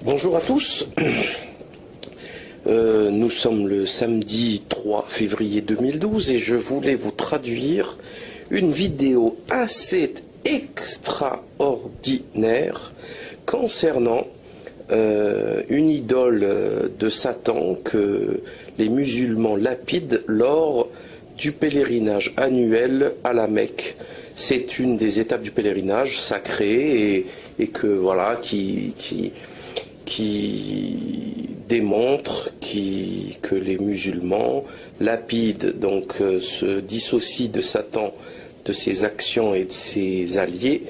Bonjour à tous. Nous sommes le samedi 3 février 2012 et je voulais vous traduire une vidéo assez extraordinaire concernant une idole de Satan que les musulmans lapident lors du pèlerinage annuel à la Mecque. C'est une des étapes du pèlerinage sacré et que voilà qui démontre que les musulmans lapident, donc se dissocient de Satan, de ses actions et de ses alliés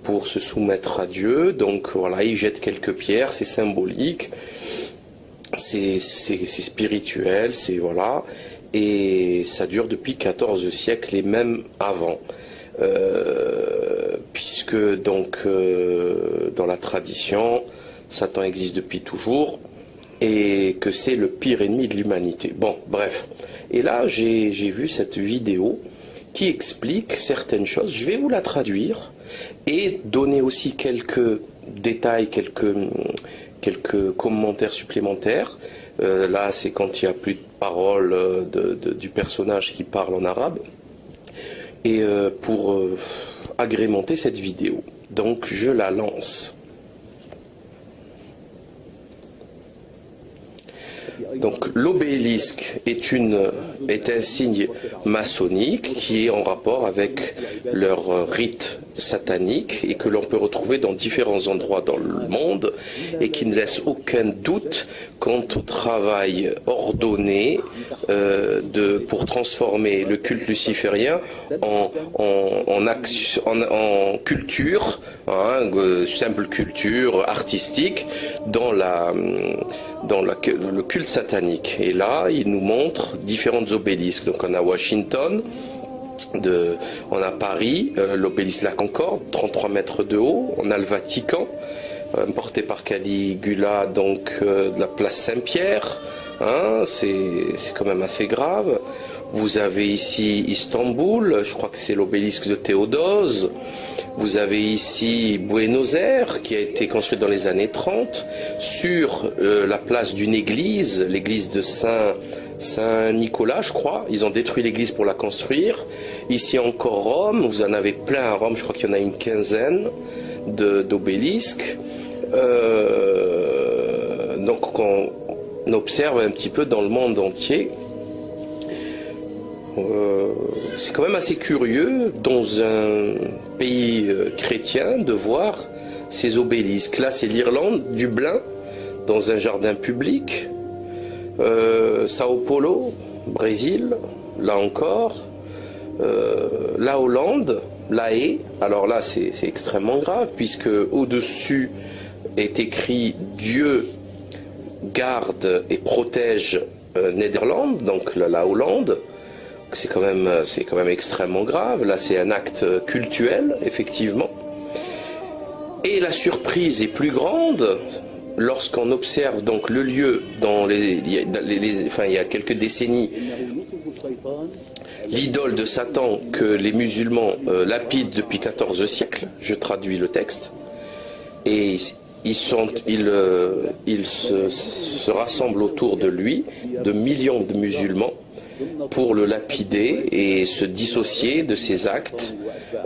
pour se soumettre à Dieu. Donc voilà, ils jettent quelques pierres, c'est symbolique, c'est spirituel, c'est voilà, et ça dure depuis 14 siècles et même avant. Puisque donc dans la tradition, Satan existe depuis toujours et que c'est le pire ennemi de l'humanité. Bon, bref. Et là, j'ai vu cette vidéo qui explique certaines choses. Je vais vous la traduire et donner aussi quelques détails, quelques commentaires supplémentaires. Là, c'est quand il n'y a plus de paroles du personnage qui parle en arabe. Et pour agrémenter cette vidéo. Donc je la lance. Donc l'obélisque est un signe maçonnique qui est en rapport avec leur rite satanique et que l'on peut retrouver dans différents endroits dans le monde et qui ne laisse aucun doute quant au travail ordonné pour transformer le culte luciférien en culture, simple culture artistique dans le culte satanique. Et là, il nous montre différentes obélisques. Donc on a Washington, on a Paris, l'obélisque de la Concorde, 33 mètres de haut. On a le Vatican, porté par Caligula, donc de la place Saint-Pierre. C'est quand même assez grave. Vous avez ici Istanbul, je crois que c'est l'obélisque de Théodose. Vous avez ici Buenos Aires, qui a été construite dans les années 30, sur la place d'une église, l'église de Saint-Nicolas, je crois. Ils ont détruit l'église pour la construire. Ici encore Rome, vous en avez plein à Rome, je crois qu'il y en a une quinzaine d'obélisques. Donc on observe un petit peu dans le monde entier. C'est quand même assez curieux dans un pays chrétien de voir ces obélisques. Là c'est l'Irlande, Dublin, dans un jardin public. Sao Paulo, Brésil, là encore. La Hollande, La Haye. Alors là c'est extrêmement grave puisque au-dessus est écrit Dieu garde et protège Néderlande, donc la Hollande. C'est quand même extrêmement grave. Là, c'est un acte cultuel, effectivement. Et la surprise est plus grande lorsqu'on observe donc le lieu dans il y a quelques décennies, l'idole de Satan que les musulmans lapident depuis 14 siècles. Je traduis le texte. Et ils se rassemblent autour de lui, de millions de musulmans, pour le lapider et se dissocier de ses actes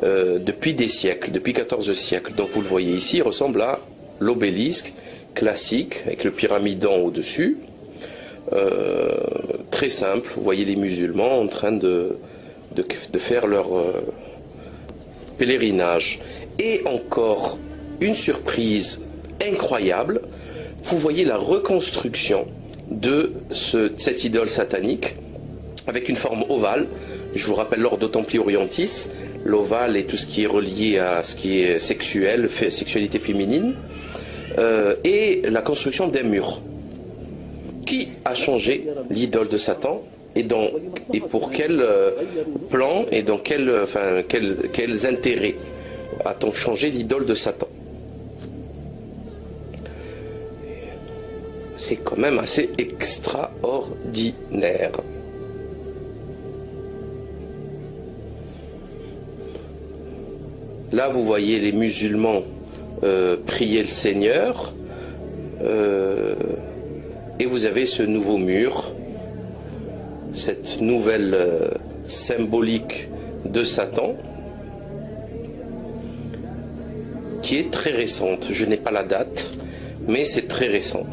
depuis des siècles, depuis 14 siècles. Donc vous le voyez ici, il ressemble à l'obélisque classique avec le pyramidon au-dessus. Très simple, vous voyez les musulmans en train de faire leur pèlerinage. Et encore une surprise incroyable, vous voyez la reconstruction de cette idole satanique avec une forme ovale. Je vous rappelle l'ordre Templi Orientis, l'ovale et tout ce qui est relié à ce qui est sexuel, sexualité féminine, et la construction d'un mur. Qui a changé l'idole de Satan et pour quel plan et dans quels intérêts a-t-on changé l'idole de Satan? C'est quand même assez extraordinaire. Là, vous voyez les musulmans prier le Seigneur Et vous avez ce nouveau mur, cette nouvelle symbolique de Satan, qui est très récente. Je n'ai pas la date, mais c'est très récent.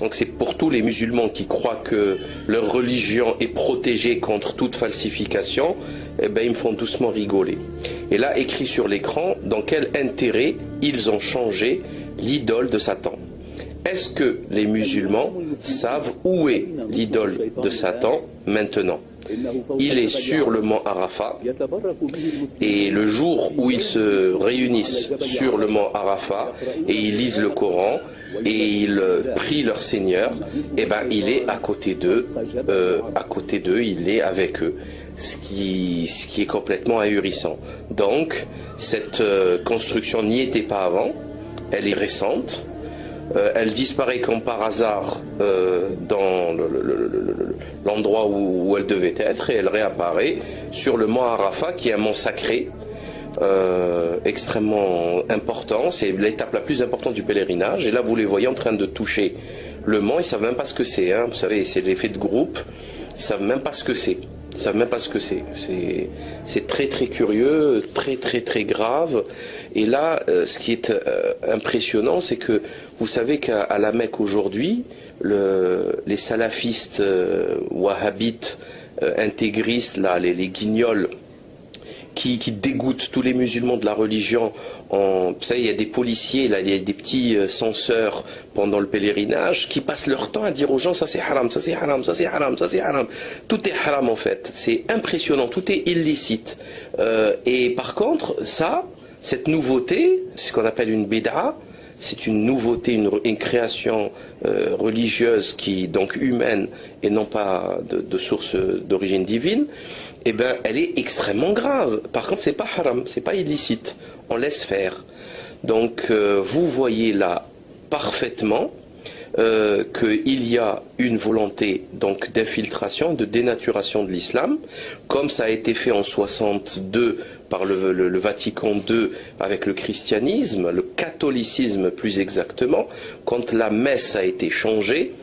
Donc c'est pour tous les musulmans qui croient que leur religion est protégée contre toute falsification, eh ben ils me font doucement rigoler. Et là, écrit sur l'écran, dans quel intérêt ils ont changé l'idole de Satan. Est-ce que les musulmans savent où est l'idole de Satan maintenant? Il est sur le mont Arafat, et le jour où ils se réunissent sur le mont Arafat et ils lisent le Coran et ils prient leur Seigneur, eh ben il est à côté d'eux, il est avec eux, ce qui est complètement ahurissant. Donc cette construction n'y était pas avant, elle est récente. Elle disparaît comme par hasard dans l'endroit où elle devait être, et elle réapparaît sur le mont Arafat, qui est un mont sacré extrêmement important. C'est l'étape la plus importante du pèlerinage, et là vous les voyez en train de toucher le mont. Ils ne savent même pas ce que c'est, hein. Vous savez, c'est l'effet de groupe, ils ne savent même pas ce que c'est. Ils ne savent même pas ce que c'est. C'est très très curieux, très très très grave. Et là, ce qui est impressionnant, c'est que vous savez qu'à la Mecque aujourd'hui, les salafistes wahhabites, intégristes, là, les guignols, qui dégoûtent tous les musulmans de la religion. Vous savez, il y a des policiers, là, il y a des petits censeurs pendant le pèlerinage qui passent leur temps à dire aux gens ça c'est haram, ça c'est haram, ça c'est haram, ça c'est haram. Tout est haram en fait. C'est impressionnant, tout est illicite. Et par contre, cette nouveauté, ce qu'on appelle une bid'a, c'est une nouveauté, une création religieuse qui donc humaine et non pas de source d'origine divine. Eh ben, elle est extrêmement grave. Par contre, c'est pas haram, c'est pas illicite. On laisse faire. Donc, vous voyez là parfaitement qu'il y a une volonté donc d'infiltration, de dénaturation de l'islam, comme ça a été fait en 62 par le Vatican II avec le christianisme, le catholicisme plus exactement, quand la messe a été changée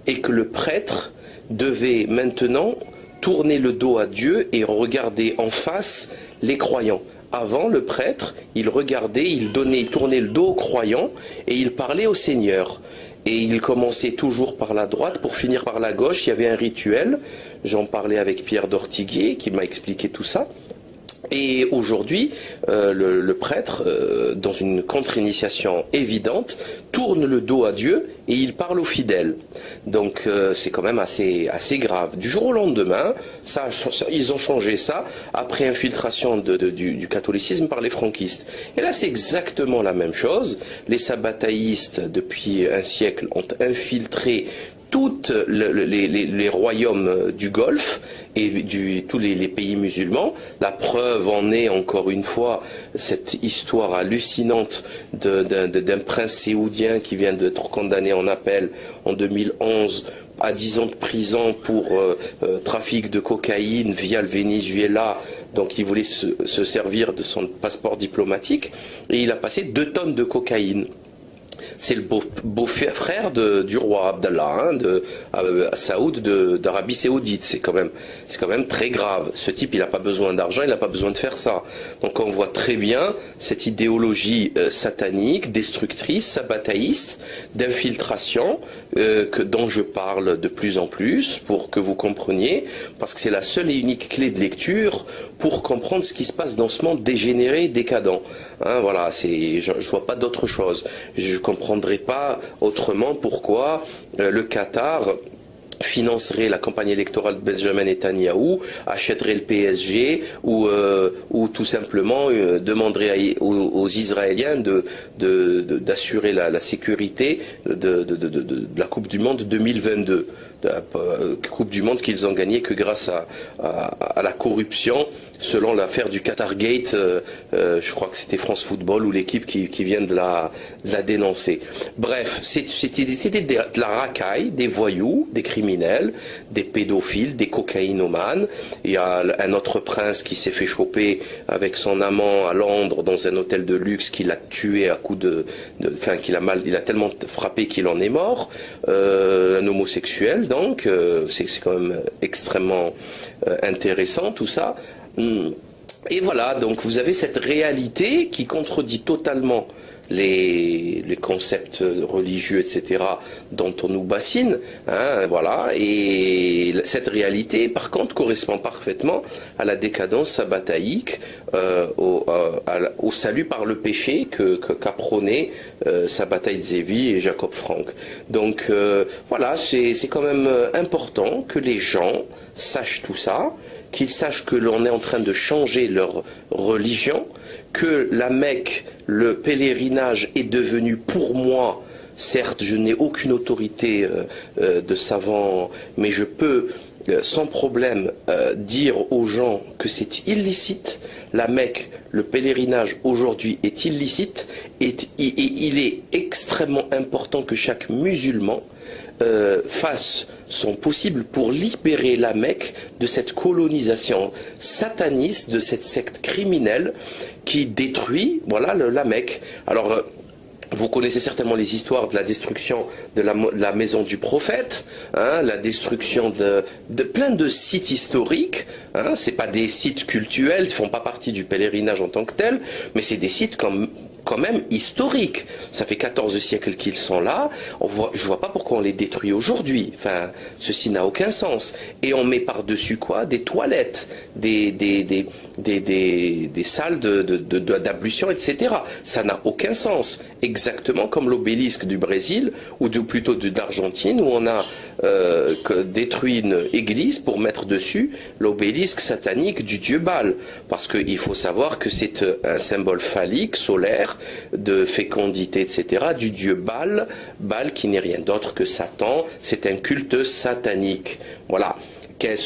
et que le prêtre devait maintenant tourner le dos à Dieu et regarder en face les croyants. Avant, le prêtre, il regardait, il tournait le dos aux croyants et il parlait au Seigneur. Et il commençait toujours par la droite pour finir par la gauche. Il y avait un rituel. J'en parlais avec Pierre d'Ortiguier qui m'a expliqué tout ça. Et aujourd'hui, le prêtre, dans une contre-initiation évidente, tourne le dos à Dieu et il parle aux fidèles. Donc c'est quand même assez grave. Du jour au lendemain, ils ont changé ça après infiltration du catholicisme par les franquistes. Et là c'est exactement la même chose. Les sabbataïstes, depuis un siècle, ont infiltré tous les royaumes du Golfe et tous les pays musulmans. La preuve en est encore une fois cette histoire hallucinante d'un prince saoudien qui vient d'être condamné en appel en 2011 à 10 ans de prison pour trafic de cocaïne via le Venezuela. Donc il voulait se servir de son passeport diplomatique et il a passé 2 tonnes de cocaïne. C'est le beau-frère du roi Abdallah, Saoud d'Arabie Saoudite. C'est quand même très grave. Ce type, il n'a pas besoin d'argent, il n'a pas besoin de faire ça. Donc on voit très bien cette idéologie satanique, destructrice, sabbataïste, d'infiltration, dont je parle de plus en plus pour que vous compreniez, parce que c'est la seule et unique clé de lecture pour comprendre ce qui se passe dans ce monde dégénéré, décadent. Hein, voilà, je vois pas d'autre chose. Je comprendrai pas autrement pourquoi le Qatar financerait la campagne électorale de Benjamin Netanyahou, achèterait le PSG ou tout simplement demanderait aux Israéliens d'assurer la sécurité de la Coupe du Monde 2022. Coupe du Monde qu'ils ont gagné que grâce à la corruption, selon l'affaire du Qatargate. Je crois que c'était France Football ou l'équipe qui vient de la dénoncer. Bref, c'était de la racaille, des voyous, des criminels, des pédophiles, des cocaïnomanes. Il y a un autre prince qui s'est fait choper avec son amant à Londres dans un hôtel de luxe, qu'il a tué à coups enfin il a tellement frappé qu'il en est mort. Un homosexuel, donc c'est quand même extrêmement intéressant tout ça. Et voilà, donc vous avez cette réalité qui contredit totalement les concepts religieux, etc., dont on nous bassine, hein, voilà, et cette réalité, par contre, correspond parfaitement à la décadence sabbataïque, au salut par le péché qu'a prôné Sabbatai Zevi et Jacob Frank. Donc voilà, c'est quand même important que les gens sachent tout ça, qu'ils sachent que l'on est en train de changer leur religion, que la Mecque, le pèlerinage est devenu pour moi, certes je n'ai aucune autorité de savant, mais je peux sans problème dire aux gens que c'est illicite. La Mecque, le pèlerinage aujourd'hui est illicite, et il est extrêmement important que chaque musulman fasse son possible pour libérer la Mecque de cette colonisation sataniste, de cette secte criminelle qui détruit, voilà, la Mecque. Alors vous connaissez certainement les histoires de la destruction de la maison du prophète, hein, la destruction de plein de sites historiques. Hein, c'est pas des sites cultuels, ils font pas partie du pèlerinage en tant que tel, mais c'est des sites quand même historiques. Ça fait 14 siècles qu'ils sont là. Je vois pas pourquoi on les détruit aujourd'hui. Enfin, ceci n'a aucun sens. Et on met par-dessus quoi? Des toilettes, des salles d'ablution, etc. Ça n'a aucun sens. Exactement comme l'obélisque du Brésil, ou plutôt d'Argentine, où on a détruit une église pour mettre dessus l'obélisque satanique du dieu Baal. Parce qu'il faut savoir que c'est un symbole phallique, solaire, de fécondité, etc., du dieu Baal. Baal qui n'est rien d'autre que Satan. C'est un culte satanique. Voilà. Quel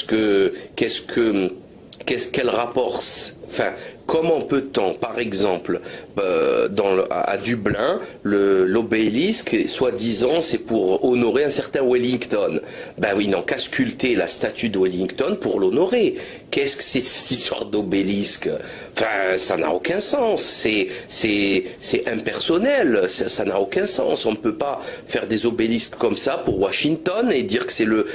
rapport, enfin, comment peut-on, par exemple, à Dublin, l'obélisque, soi-disant, c'est pour honorer un certain Wellington. Ben oui, non, qu'à sculpter la statue de Wellington pour l'honorer. Qu'est-ce que c'est cette histoire d'obélisque? Enfin, ça n'a aucun sens. C'est impersonnel. Ça n'a aucun sens. On ne peut pas faire des obélisques comme ça pour Washington et dire que c'est le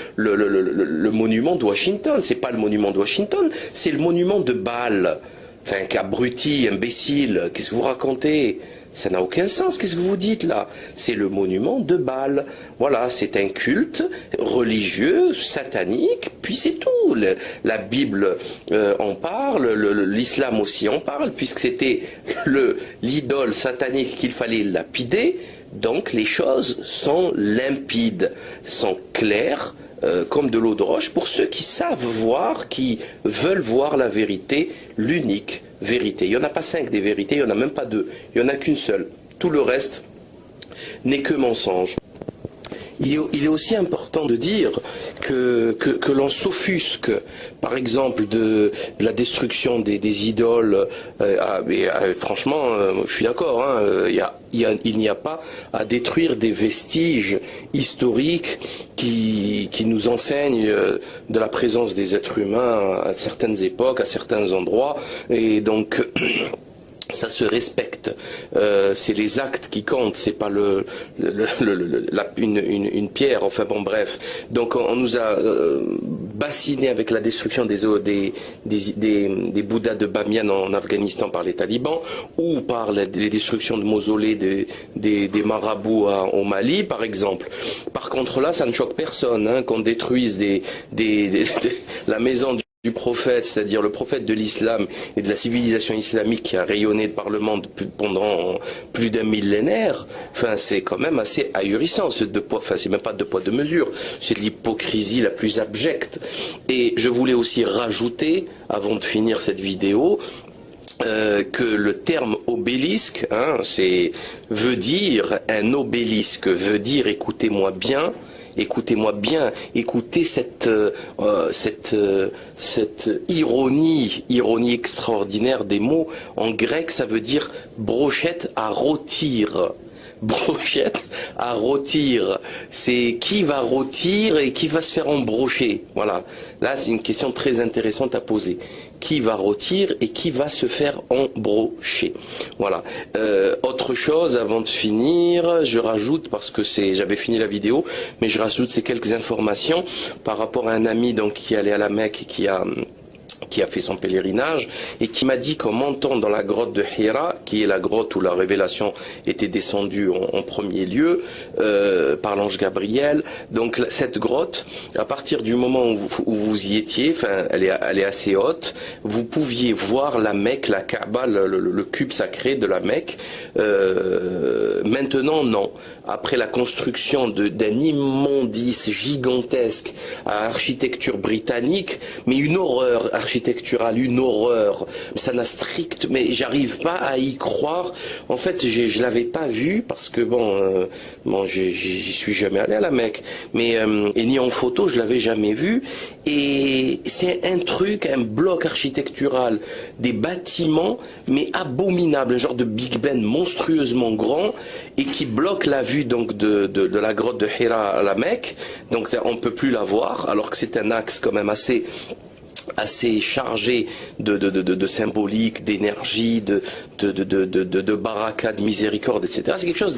monument de Washington. C'est pas le monument de Washington, c'est le monument de Baal. Enfin, qu'abruti, imbécile, qu'est-ce que vous racontez? Ça n'a aucun sens, qu'est-ce que vous dites là? C'est le monument de Baal. Voilà, c'est un culte religieux, satanique, puis c'est tout. La Bible en parle, l'islam aussi en parle, puisque c'était l'idole satanique qu'il fallait lapider. Donc les choses sont limpides, sont claires, comme de l'eau de roche, pour ceux qui savent voir, qui veulent voir la vérité, l'unique vérité. Il n'y en a pas 5 des vérités, il n'y en a même pas 2, il n'y en a qu'une seule. Tout le reste n'est que mensonge. Il est aussi important de dire que l'on s'offusque, par exemple, de la destruction des idoles. Franchement, je suis d'accord, hein, il n'y a pas à détruire des vestiges historiques qui nous enseignent de la présence des êtres humains à certaines époques, à certains endroits. Et donc ça se respecte. C'est les actes qui comptent, c'est pas une pierre. Enfin bon, bref. Donc on nous a bassiné avec la destruction des Bouddhas de Bamiyan en Afghanistan par les talibans, ou par les destructions de mausolées des marabouts au Mali, par exemple. Par contre là, ça ne choque personne, hein, qu'on détruise la maison du prophète, c'est-à-dire le prophète de l'islam et de la civilisation islamique qui a rayonné par le monde pendant plus d'un millénaire. Enfin, c'est quand même assez ahurissant. C'est même pas de poids de mesure. C'est de l'hypocrisie la plus abjecte. Et je voulais aussi rajouter, avant de finir cette vidéo, que le terme obélisque, hein, un obélisque veut dire, écoutez-moi bien, écoutez-moi bien, écoutez cette ironie extraordinaire des mots. En grec, ça veut dire brochette à rôtir. Brochette à rôtir, c'est qui va rôtir et qui va se faire embrocher. Voilà, là c'est une question très intéressante à poser. Qui va rôtir et qui va se faire embrocher. Voilà. Autre chose avant de finir, je rajoute, parce que j'avais fini la vidéo, mais je rajoute ces quelques informations par rapport à un ami donc qui allait à la Mecque et qui a fait son pèlerinage et qui m'a dit qu'en montant dans la grotte de Hira, qui est la grotte où la révélation était descendue en premier lieu par l'ange Gabriel, donc cette grotte, à partir du moment où vous y étiez, enfin elle est assez haute, vous pouviez voir la Mecque, la Kaaba, le cube sacré de la Mecque. Maintenant non. Après la construction d'un immondice gigantesque à architecture britannique, mais une horreur architecturale, une horreur. Ça n'a strict, mais j'arrive pas à y croire. En fait, je l'avais pas vu parce que bon, j'y suis jamais allé à la Mecque, mais et ni en photo, je l'avais jamais vu. Et c'est un truc, un bloc architectural, des bâtiments, mais abominables, un genre de Big Ben monstrueusement grand et qui bloque la vue donc de la grotte de Hira à la Mecque. Donc on peut plus la voir, alors que c'est un axe quand même assez chargé de symbolique, d'énergie, de baraka, de miséricorde, etc.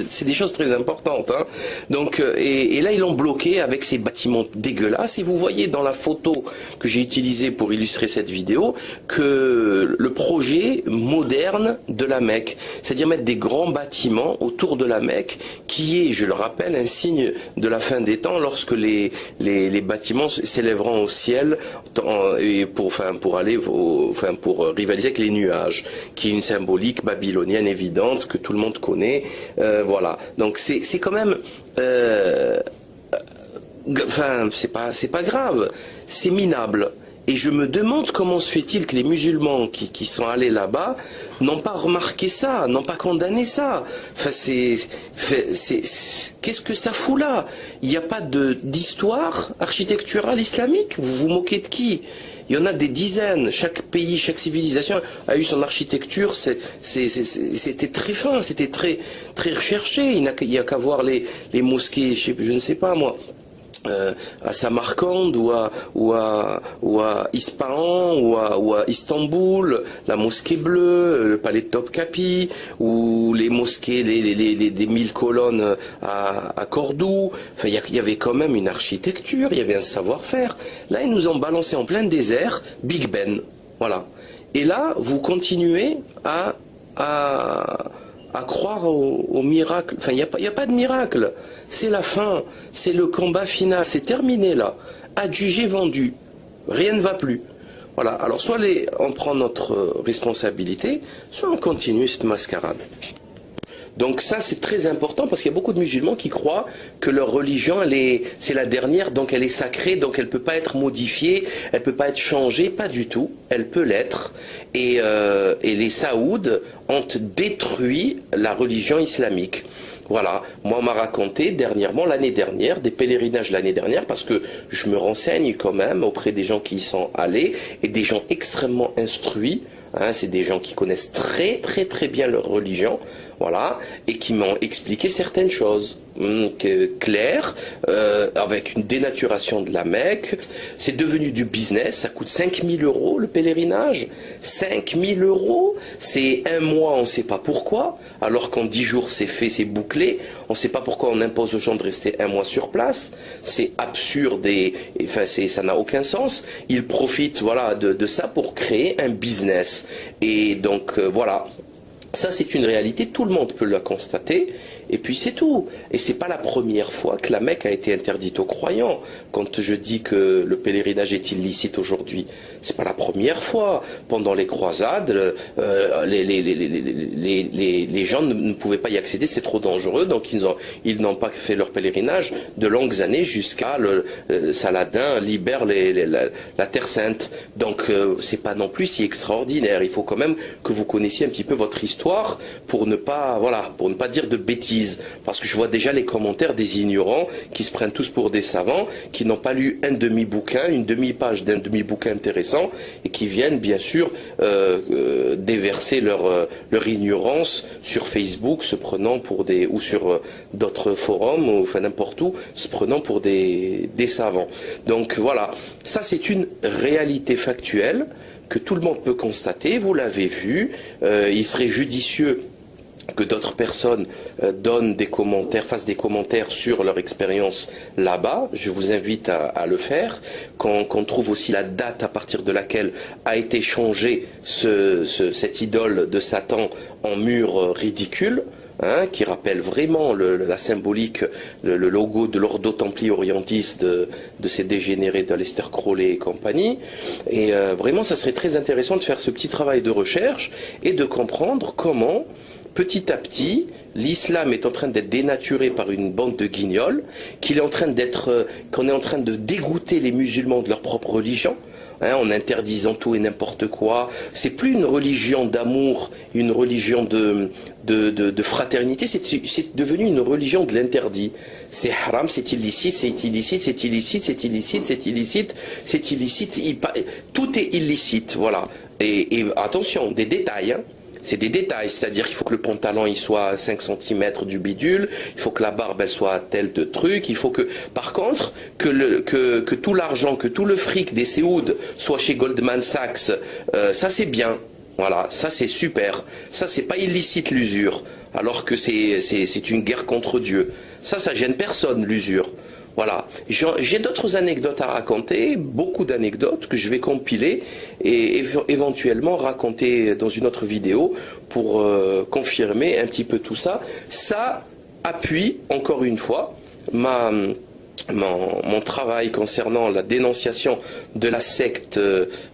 C'est des choses très importantes. Hein. Donc, et là, ils l'ont bloqué avec ces bâtiments dégueulasses. Et vous voyez dans la photo que j'ai utilisée pour illustrer cette vidéo que le projet moderne de la Mecque, c'est-à-dire mettre des grands bâtiments autour de la Mecque, qui est, je le rappelle, un signe de la fin des temps lorsque les bâtiments s'élèveront au ciel pour rivaliser avec les nuages, qui est une symbolique babylonienne évidente que tout le monde connaît. Voilà. Donc c'est quand même, c'est pas grave, c'est minable. Et je me demande comment se fait-il que les musulmans qui sont allés là-bas n'ont pas remarqué ça, n'ont pas condamné ça. Enfin, qu'est-ce que ça fout là? Il n'y a pas d'histoire architecturale islamique? Vous vous moquez de qui? Il y en a des dizaines. Chaque pays, chaque civilisation a eu son architecture. C'était très fin, c'était très recherché. Il n'y a qu'à voir les mosquées, je ne sais pas moi, à Samarcande ou à Ispahan ou à Istanbul, la mosquée bleue, le palais de Topkapi, ou les mosquées des 1000 colonnes à Cordoue. Enfin, il y avait quand même une architecture, il y avait un savoir-faire. Là, ils nous ont balancé en plein désert, Big Ben, voilà. Et là, vous continuez à croire au miracle. Enfin, il n'y a pas de miracle. C'est la fin. C'est le combat final. C'est terminé là. Adjugé, vendu. Rien ne va plus. Voilà. Alors, soit on prend notre responsabilité, soit on continue cette mascarade. Donc ça, c'est très important parce qu'il y a beaucoup de musulmans qui croient que leur religion, c'est la dernière, donc elle est sacrée, donc elle ne peut pas être modifiée, elle ne peut pas être changée, pas du tout, elle peut l'être. Et les Saouds ont détruit la religion islamique. Voilà, moi on m'a raconté dernièrement, l'année dernière, des pèlerinages l'année dernière, parce que je me renseigne quand même auprès des gens qui y sont allés, et des gens extrêmement instruits. Hein, c'est des gens qui connaissent très bien leur religion, voilà, et qui m'ont expliqué certaines choses claires, avec une dénaturation de la Mecque. C'est devenu du business, ça coûte 5000 € le pèlerinage. 5000 €, c'est un mois, on ne sait pas pourquoi, alors qu'en 10 jours c'est fait, c'est bouclé. On ne sait pas pourquoi on impose aux gens de rester un mois sur place. C'est absurde enfin, ça n'a aucun sens. Ils profitent, voilà, de ça pour créer un business. Et donc, voilà. Ça, c'est une réalité, tout le monde peut la constater, et puis c'est tout. Et c'est pas la première fois que la Mecque a été interdite aux croyants. Quand je dis que le pèlerinage est illicite aujourd'hui, c'est pas la première fois. Pendant les croisades, les gens ne pouvaient pas y accéder, c'est trop dangereux, donc ils n'ont pas fait leur pèlerinage de longues années jusqu'à Saladin libère la Terre Sainte. Donc c'est pas non plus si extraordinaire. Il faut quand même que vous connaissiez un petit peu votre histoire pour ne pas dire de bêtises. bêtises, parce que je vois déjà les commentaires des ignorants qui se prennent tous pour des savants, qui n'ont pas lu un demi-bouquin, une demi-page d'un demi-bouquin intéressant, et qui viennent bien sûr déverser leur ignorance sur Facebook, se prenant pour des, ou sur d'autres forums, ou enfin n'importe où, se prenant pour des savants. Donc voilà, ça c'est une réalité factuelle que tout le monde peut constater, vous l'avez vu. Il serait judicieux que d'autres personnes donnent des commentaires, fassent des commentaires sur leur expérience là-bas. Je vous invite à le faire. Qu'on trouve aussi la date à partir de laquelle a été changé cette idole de Satan en mur ridicule. Hein, qui rappelle vraiment la symbolique, le logo de l'Ordo Templi Orientis de ces dégénérés d'Aleister Crowley et compagnie. Et vraiment, ça serait très intéressant de faire ce petit travail de recherche et de comprendre comment, petit à petit, l'islam est en train d'être dénaturé par une bande de guignols, qu'on est en train de dégoûter les musulmans de leur propre religion. Hein, en interdisant tout et n'importe quoi. C'est plus une religion d'amour, une religion de fraternité, c'est devenu une religion de l'interdit. C'est haram, c'est illicite, c'est illicite, c'est illicite, c'est illicite, c'est illicite, c'est illicite, tout est illicite, voilà. Et attention, des détails, hein. C'est des détails, c'est-à-dire qu'il faut que le pantalon il soit à 5 cm du bidule, il faut que la barbe elle soit à tel de truc, il faut que, par contre, que tout l'argent, que tout le fric des Séouds soit chez Goldman Sachs, ça c'est bien, voilà, ça c'est super, ça c'est pas illicite l'usure, alors que c'est une guerre contre Dieu, ça gêne personne l'usure. Voilà, j'ai d'autres anecdotes à raconter, beaucoup d'anecdotes que je vais compiler et éventuellement raconter dans une autre vidéo pour confirmer un petit peu tout ça. Ça appuie, encore une fois, mon travail concernant la dénonciation de la secte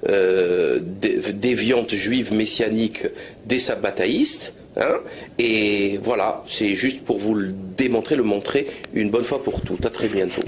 déviante juive messianique des sabbataïstes. Hein, et voilà, c'est juste pour vous le démontrer, le montrer une bonne fois pour toutes. À très bientôt.